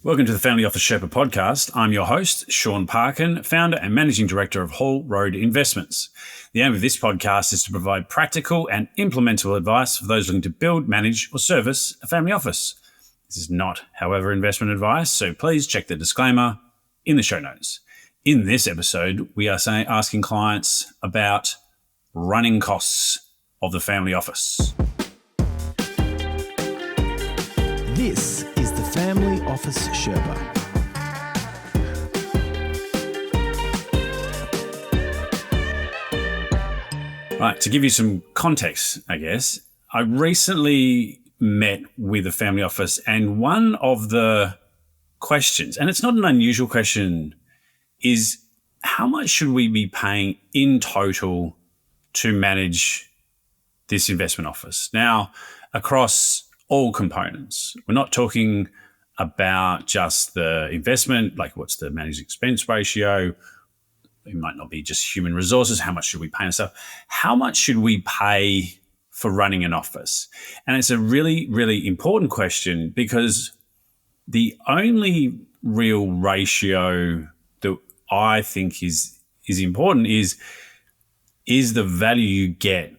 Welcome to the Family Office Sherpa podcast. I'm your host, Shaun Parkin, founder and managing director of Whole Road Investments. The aim of this podcast is to provide practical and implementable advice for those looking to build, manage, or service a family office. This is not, however, investment advice, so please check the disclaimer in the show notes. In this episode, we are asking clients about running costs of the family office. This is the Family Office Sherpa. Right, to give you some context, I guess, I recently met with a family office, and one of the questions, and it's not an unusual question, is how much should we be paying in total to manage this investment office? Now, across all components. We're not talking about just the investment, like what's the managed expense ratio. It might not be just human resources. How much should we pay and stuff? How much should we pay for running an office? And it's a really, really important question because the only real ratio that I think is important is the value you get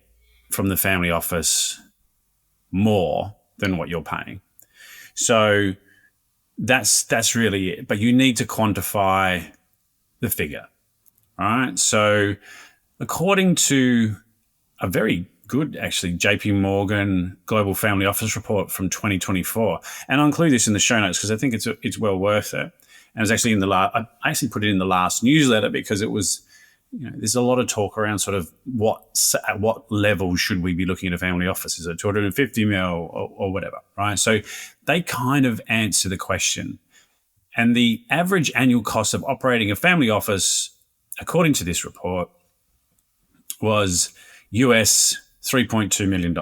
from the family office more than what you're paying. So that's really it. But you need to quantify the figure, right? So according to a very good, actually, JP Morgan Global Family Office report from 2024, and I'll include this in the show notes because I think it's well worth it. And it's actually I actually put it in the last newsletter because it was, there's a lot of talk around sort of at what level should we be looking at a family office? Is it 250 mil or whatever, right? So they kind of answer the question. And the average annual cost of operating a family office, according to this report, was US $3.2 million.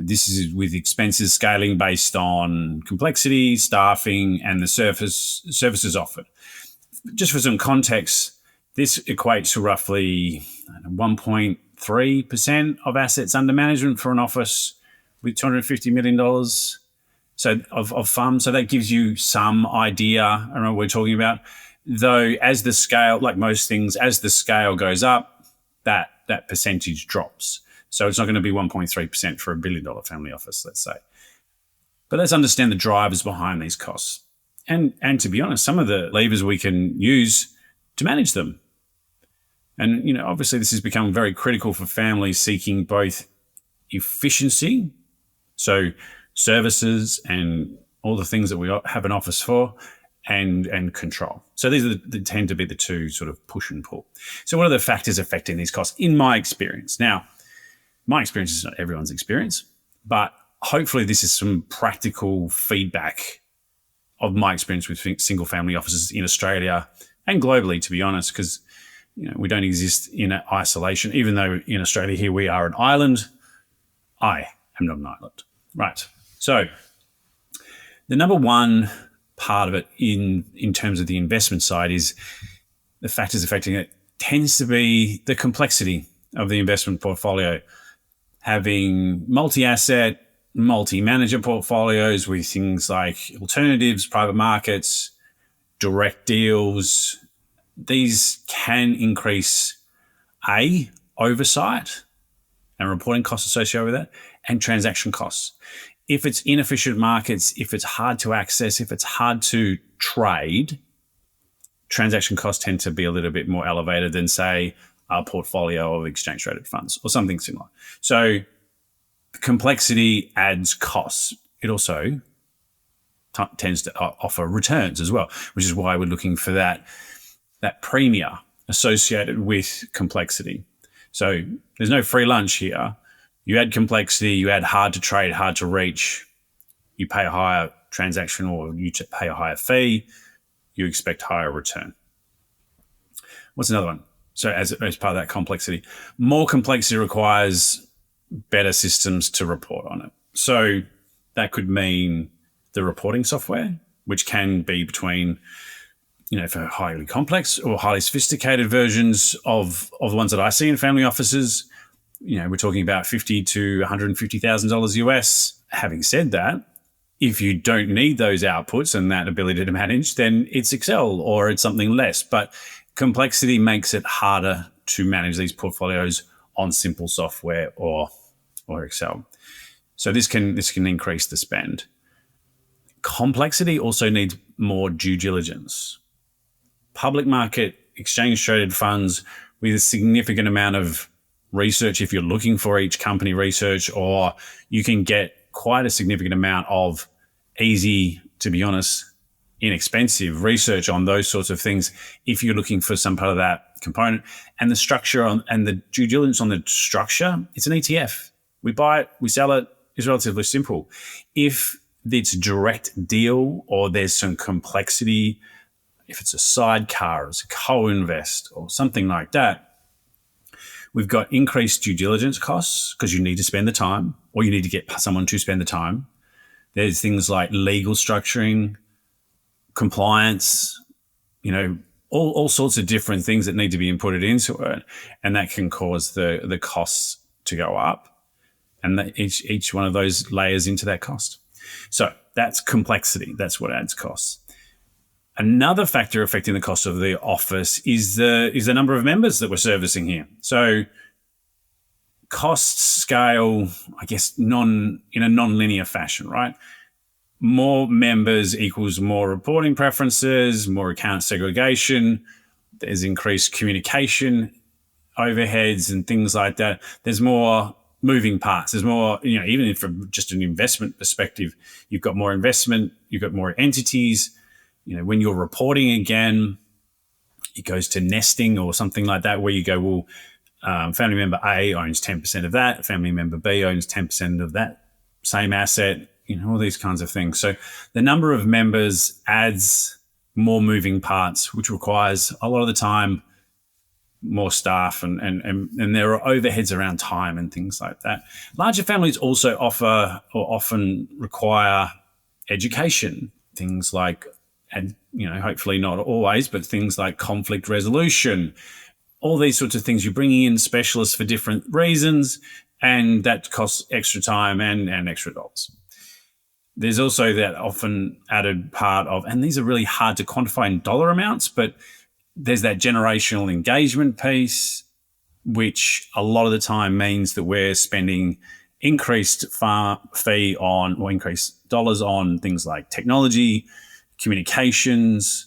This is with expenses scaling based on complexity, staffing, and the services offered. Just for some context, this equates to roughly 1.3% of assets under management for an office with $250 million of FUM. So that gives you some idea around what we're talking about. Though as the scale, like most things, as the scale goes up, that percentage drops. So it's not going to be 1.3% for $1 billion family office, let's say. But let's understand the drivers behind these costs. And to be honest, some of the levers we can use to manage them. And, obviously this has become very critical for families seeking both efficiency, so services and all the things that we have an office for, and control. So these tend to be the two sort of push and pull. So what are the factors affecting these costs in my experience? Now, my experience is not everyone's experience, but hopefully this is some practical feedback of my experience with single family offices in Australia and globally, to be honest, because we don't exist in isolation. Even though in Australia here we are an island, I am not an island. Right. So the number one part of it in terms of the investment side is the factors affecting it tends to be the complexity of the investment portfolio. Having multi-asset, multi-manager portfolios with things like alternatives, private markets, direct deals, these can increase oversight and reporting costs associated with that, and transaction costs. If it's inefficient markets, if it's hard to access, if it's hard to trade, transaction costs tend to be a little bit more elevated than, say, a portfolio of exchange-traded funds or something similar. So complexity adds costs. It also tends to offer returns as well, which is why we're looking for that premium associated with complexity. So there's no free lunch here. You add complexity, you add hard to trade, hard to reach, you pay a higher transaction or you pay a higher fee, you expect higher return. What's another one? So as part of that complexity, more complexity requires better systems to report on it. So that could mean the reporting software, which can be between for highly complex or highly sophisticated versions of the ones that I see in family offices, we're talking about $50,000 to $150,000 US. Having said that, If you don't need those outputs and that ability to manage, then it's Excel or it's something less. But complexity makes it harder to manage these portfolios on simple software or Excel. So this can increase the spend. Complexity also needs more due diligence. Public market exchange traded funds with a significant amount of research, if you're looking for each company research, or you can get quite a significant amount of easy, to be honest, inexpensive research on those sorts of things if you're looking for some part of that component. And the structure and the due diligence on the structure, it's an ETF. We buy it, we sell it, it's relatively simple. If it's direct deal or there's some complexity, if it's a sidecar, it's a co-invest or something like that, we've got increased due diligence costs because you need to spend the time or you need to get someone to spend the time. There's things like legal structuring, compliance, all sorts of different things that need to be inputted into it. And that can cause the costs to go up. And that each one of those layers into that cost. So that's complexity. That's what adds costs. Another factor affecting the cost of the office is the number of members that we're servicing here. So costs scale, I guess, in a non-linear fashion, right? More members equals more reporting preferences, more account segregation. There's increased communication overheads and things like that. There's more moving parts. There's more, even from just an investment perspective, you've got more investment, you've got more entities. When you're reporting again, it goes to nesting or something like that, where you go, well, family member A owns 10% of that, family member B owns 10% of that same asset, all these kinds of things. So the number of members adds more moving parts, which requires a lot of the time more staff and there are overheads around time and things like that. Larger families also offer or often require education, things like, and hopefully not always, but things like conflict resolution, all these sorts of things. You're bringing in specialists for different reasons, and that costs extra time and extra dollars. There's also that often added part of, and these are really hard to quantify in dollar amounts, but there's that generational engagement piece, which a lot of the time means that we're spending increased fee on or increased dollars on things like technology, communications,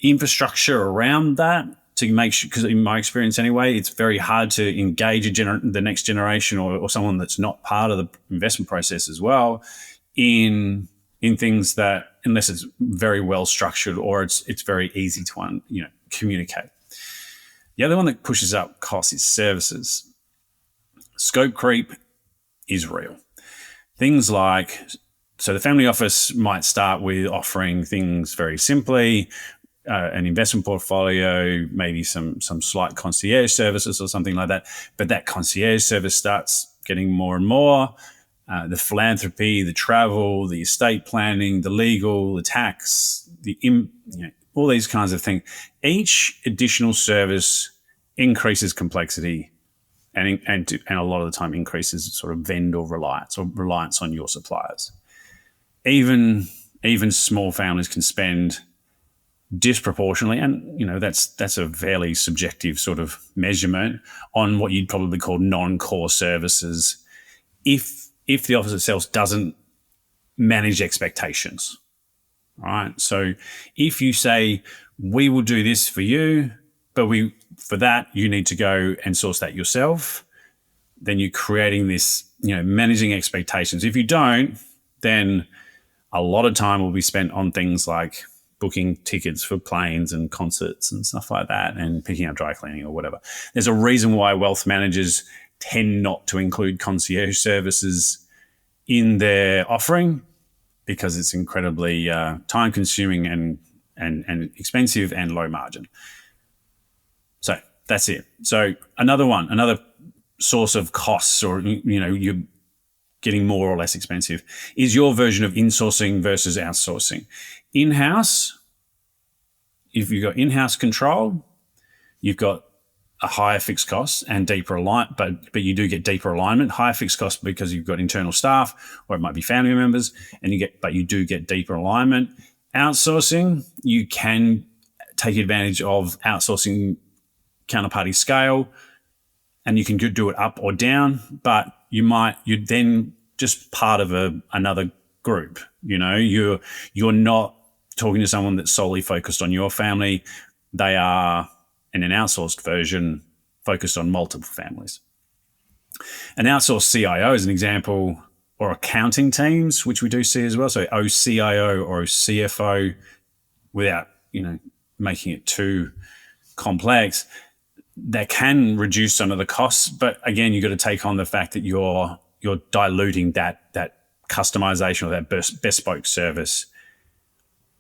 infrastructure around that to make sure, because in my experience anyway, it's very hard to engage the next generation or someone that's not part of the investment process as well in things that, unless it's very well structured or it's very easy to communicate. The other one that pushes up costs is services. Scope creep is real. Things like, so the family office might start with offering things very simply, an investment portfolio, maybe some slight concierge services or something like that. But that concierge service starts getting more and more. The philanthropy, the travel, the estate planning, the legal, the tax, all these kinds of things. Each additional service increases complexity and a lot of the time increases sort of vendor reliance or reliance on your suppliers. Even small families can spend disproportionately, and that's a fairly subjective sort of measurement on what you'd probably call non-core services if the office itself doesn't manage expectations, right? So if you say, we will do this for you, but for that, you need to go and source that yourself, then you're creating this, managing expectations. If you don't, then a lot of time will be spent on things like booking tickets for planes and concerts and stuff like that and picking up dry cleaning or whatever. There's a reason why wealth managers tend not to include concierge services in their offering, because it's incredibly time consuming and expensive and low margin. So that's it. So another source of costs, or you're getting more or less expensive, is your version of insourcing versus outsourcing. In-house, if you've got in-house control, you've got a higher fixed cost and deeper alignment, but you do get deeper alignment. Higher fixed cost because you've got internal staff, or it might be family members, and you do get deeper alignment. Outsourcing, you can take advantage of outsourcing counterparty scale, and you can do it up or down, but you're then just part of another group. You're not talking to someone that's solely focused on your family. They are, in an outsourced version, focused on multiple families. An outsourced CIO is an example, or accounting teams, which we do see as well. So OCIO or CFO, without making it too complex, that can reduce some of the costs. But again, you've got to take on the fact that you're diluting that customization or that bespoke service.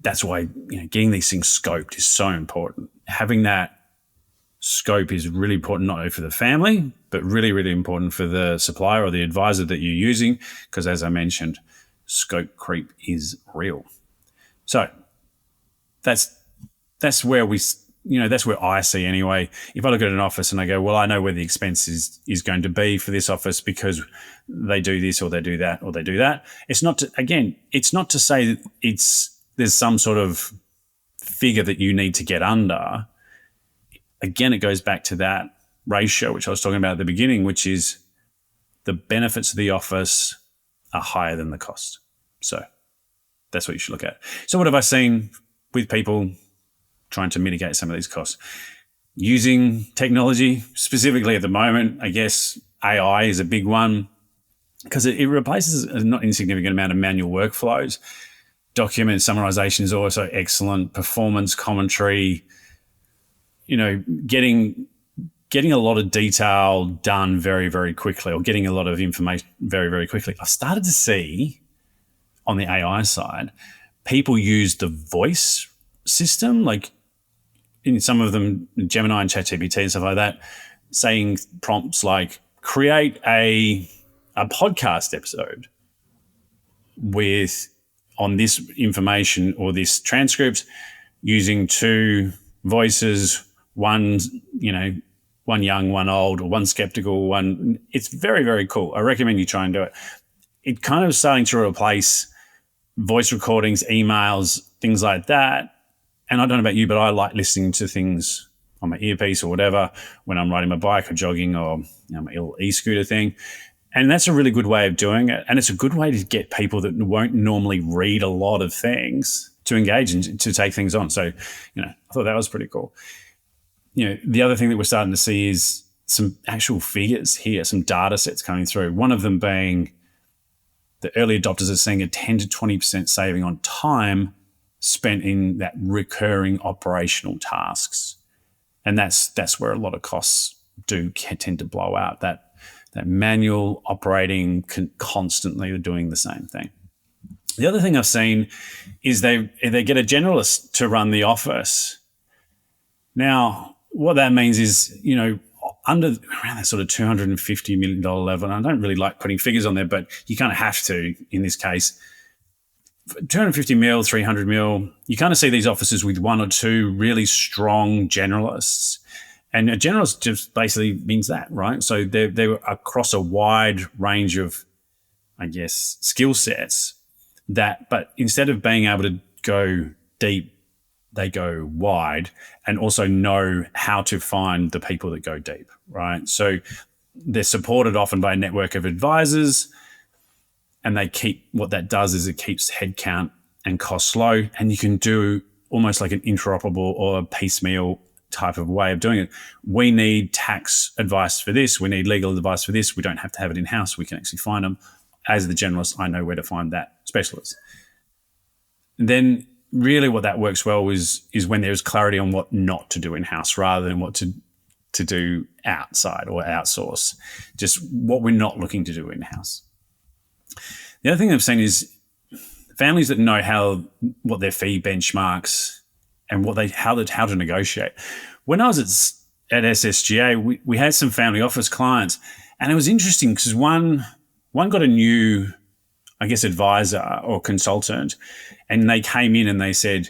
That's why getting these things scoped is so important. Having that scope is really important, not only for the family, but really, really important for the supplier or the advisor that you're using, because as I mentioned, scope creep is real. So that's where that's where I see anyway. If I look at an office and I go, well, I know where the expense is going to be for this office because they do this or they do that or they do that. It's not to say that there's some sort of figure that you need to get under. Again, it goes back to that ratio, which I was talking about at the beginning, which is the benefits of the office are higher than the cost. So that's what you should look at. So what have I seen with people trying to mitigate some of these costs? Using technology, specifically at the moment, I guess AI is a big one because it replaces a not insignificant amount of manual workflows. Document summarization is also excellent. Performance commentary, getting a lot of detail done very, very quickly, or getting a lot of information very, very quickly. I started to see on the AI side, people use the voice system, like in some of them, Gemini and ChatGPT and stuff like that, saying prompts like create a podcast episode on this information or this transcript using two voices, one young, one old, or one skeptical, one. It's very, very cool. I recommend you try and do it. It kind of starting to replace voice recordings, emails, things like that. And I don't know about you, but I like listening to things on my earpiece or whatever when I'm riding my bike or jogging or my little e-scooter thing. And that's a really good way of doing it. And it's a good way to get people that won't normally read a lot of things to engage and to take things on. So, I thought that was pretty cool. The other thing that we're starting to see is some actual figures here, some data sets coming through. One of them being the early adopters are seeing a 10 to 20% saving on time spent in that recurring operational tasks. And that's where a lot of costs do tend to blow out, that manual operating constantly doing the same thing. The other thing I've seen is they get a generalist to run the office. Now, what that means is, around that sort of $250 million level, and I don't really like putting figures on there, but you kind of have to in this case, 250 mil, 300 mil, you kind of see these offices with one or two really strong generalists. And a generalist just basically means that, right? So they're across a wide range of, I guess, skill sets but instead of being able to go deep, they go wide and also know how to find the people that go deep, right? So they're supported often by a network of advisors, and what that does is it keeps headcount and costs low, and you can do almost like an interoperable or a piecemeal type of way of doing it. We need tax advice for this. We need legal advice for this. We don't have to have it in-house. We can actually find them. As the generalist, I know where to find that specialist. And then really what that works well is when there's clarity on what not to do in-house rather than what to do outside or outsource, just what we're not looking to do in-house. The other thing I've seen is families that know what their fee benchmarks and how to negotiate. When I was at SSGA, we had some family office clients, and it was interesting because one got a new, I guess, advisor or consultant, and they came in and they said,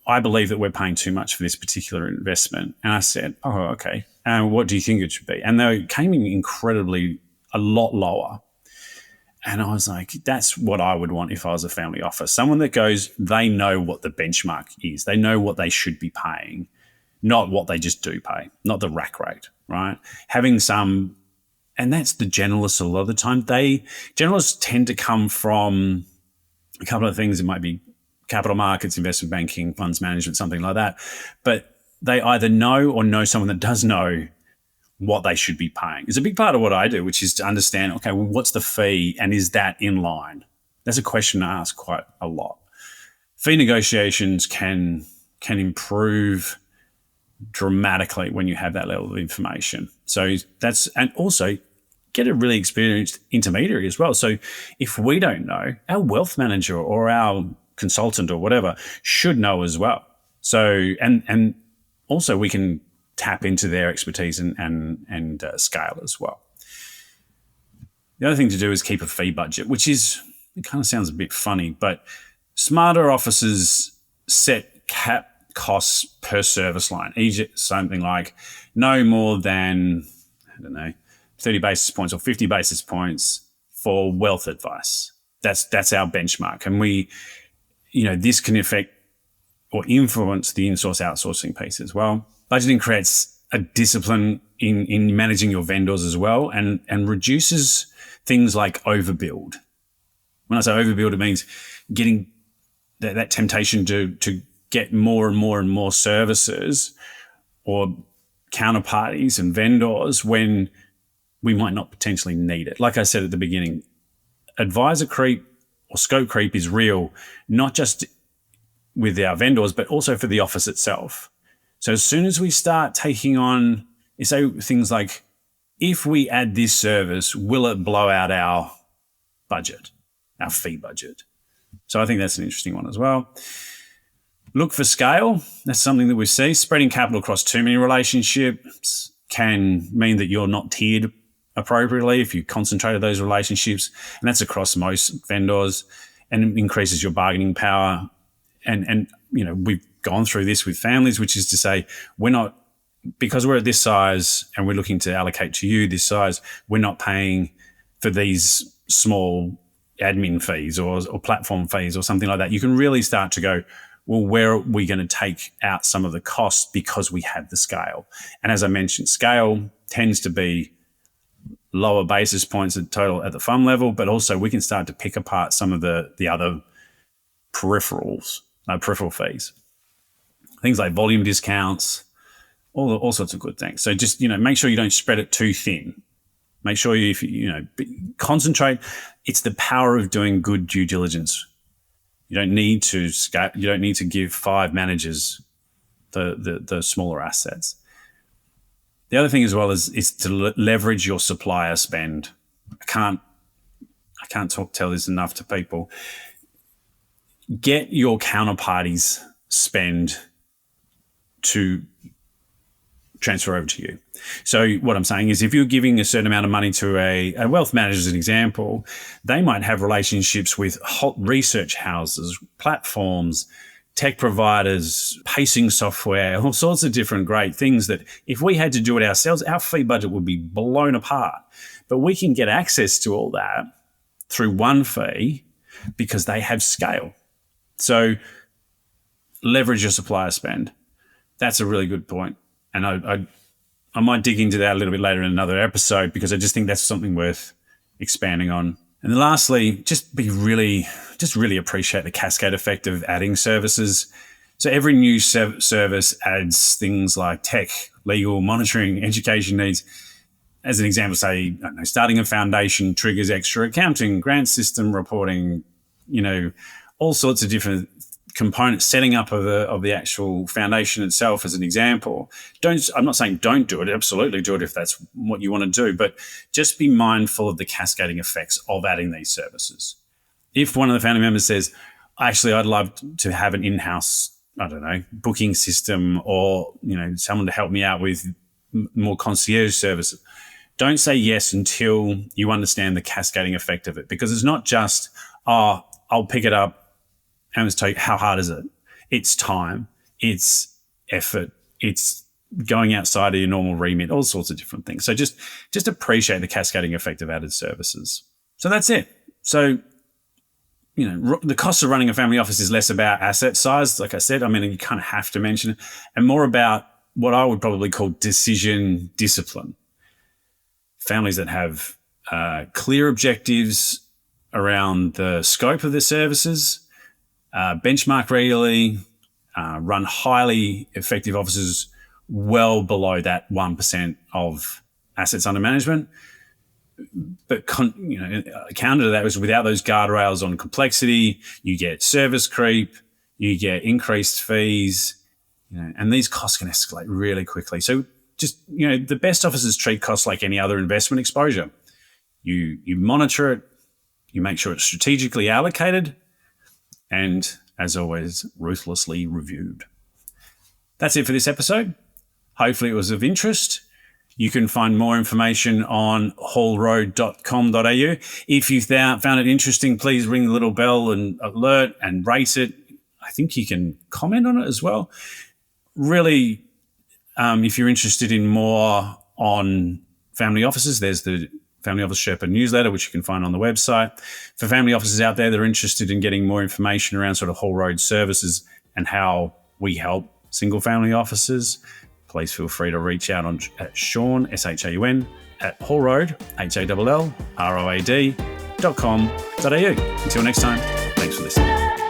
I believe that we're paying too much for this particular investment. And I said, oh, okay. What do you think it should be? And they came in incredibly a lot lower. And I was like, that's what I would want if I was a family office. Someone that goes, they know what the benchmark is. They know what they should be paying, not what they just do pay, not the rack rate, right? Having some, and that's the generalists a lot of the time. Generalists tend to come from a couple of things. It might be capital markets, investment banking, funds management, something like that. But they either know or know someone that does know what they should be paying. It's a big part of what I do, which is to understand, okay, well, what's the fee and is that in line? That's a question I ask quite a lot. Fee negotiations can improve dramatically when you have that level of information. So and also get a really experienced intermediary as well. So if we don't know, our wealth manager or our consultant or whatever should know as well. So, and also we can tap into their expertise and scale as well. The other thing to do is keep a fee budget, which is, it kind of sounds a bit funny, but smarter offices set cap costs per service line, something like no more than, 30 basis points or 50 basis points for wealth advice. That's our benchmark. And this can affect or influence the in-source outsourcing piece as well. Budgeting creates a discipline in managing your vendors as well and reduces things like overbuild. When I say overbuild, it means getting that temptation to get more and more and more services or counterparties and vendors when we might not potentially need it. Like I said at the beginning, advisor creep or scope creep is real, not just with our vendors, but also for the office itself. So as soon as we start taking on, say things like, if we add this service, will it blow out our budget, our fee budget? So I think that's an interesting one as well. Look for scale. That's something that we see. Spreading capital across too many relationships can mean that you're not tiered appropriately if you concentrated those relationships. And that's across most vendors, and it increases your bargaining power. And we've gone through this with families, which is to say, because we're at this size and we're looking to allocate to you this size, we're not paying for these small admin fees or platform fees or something like that. You can really start to go, well, where are we going to take out some of the costs because we have the scale? And as I mentioned, scale tends to be lower basis points at total at the fund level, but also we can start to pick apart some of the other peripheral fees. Things like volume discounts, all sorts of good things. So just, make sure you don't spread it too thin. Make sure concentrate. It's the power of doing good due diligence. You don't need to scale. You don't need to give 5 managers the smaller assets. The other thing as well is to leverage your supplier spend. I can't tell this enough to people. Get your counterparties spend to transfer over to you. So what I'm saying is, if you're giving a certain amount of money to a wealth manager, as an example, they might have relationships with research houses, platforms, tech providers, pacing software, all sorts of different great things that if we had to do it ourselves, our fee budget would be blown apart. But we can get access to all that through one fee because they have scale. So leverage your supplier spend. That's a really good point. And I might dig into that a little bit later in another episode because I just think that's something worth expanding on. And then lastly, just really appreciate the cascade effect of adding services. So every new service adds things like tech, legal, monitoring, education needs. As an example, say, starting a foundation triggers extra accounting, grant system reporting, all sorts of different components, setting up of the actual foundation itself as an example. I'm not saying don't do it. Absolutely do it if that's what you want to do, but just be mindful of the cascading effects of adding these services. If one of the family members says, actually, I'd love to have an in-house, booking system or, someone to help me out with more concierge services, don't say yes until you understand the cascading effect of it, because it's not just, I'll pick it up and let's tell you, how hard is it? It's time. it's effort, it's going outside of your normal remit, all sorts of different things. So just appreciate the cascading effect of added services. So that's it. So, the cost of running a family office is less about asset size, like I said. I mean, you kind of have to mention it, and more about what I would probably call decision discipline. Families that have clear objectives around the scope of their services, benchmark regularly, run highly effective offices well below that 1% of assets under management. But counter to that was without those guardrails on complexity, you get service creep, you get increased fees, and these costs can escalate really quickly. So just, the best offices treat costs like any other investment exposure. You monitor it, you make sure it's strategically allocated, and as always, ruthlessly reviewed. That's it for this episode. Hopefully it was of interest. You can find more information on hallroad.com.au. If you found it interesting, please ring the little bell and alert and rate it. I think you can comment on it as well. Really, if you're interested in more on family offices, there's the Family Office Sherpa newsletter, which you can find on the website. For family offices out there that are interested in getting more information around sort of Hall Road services and how we help single family offices, please feel free to reach out at Shaun, SHAUN, at hallroad, HALLROAD.com.au. Until next time, thanks for listening.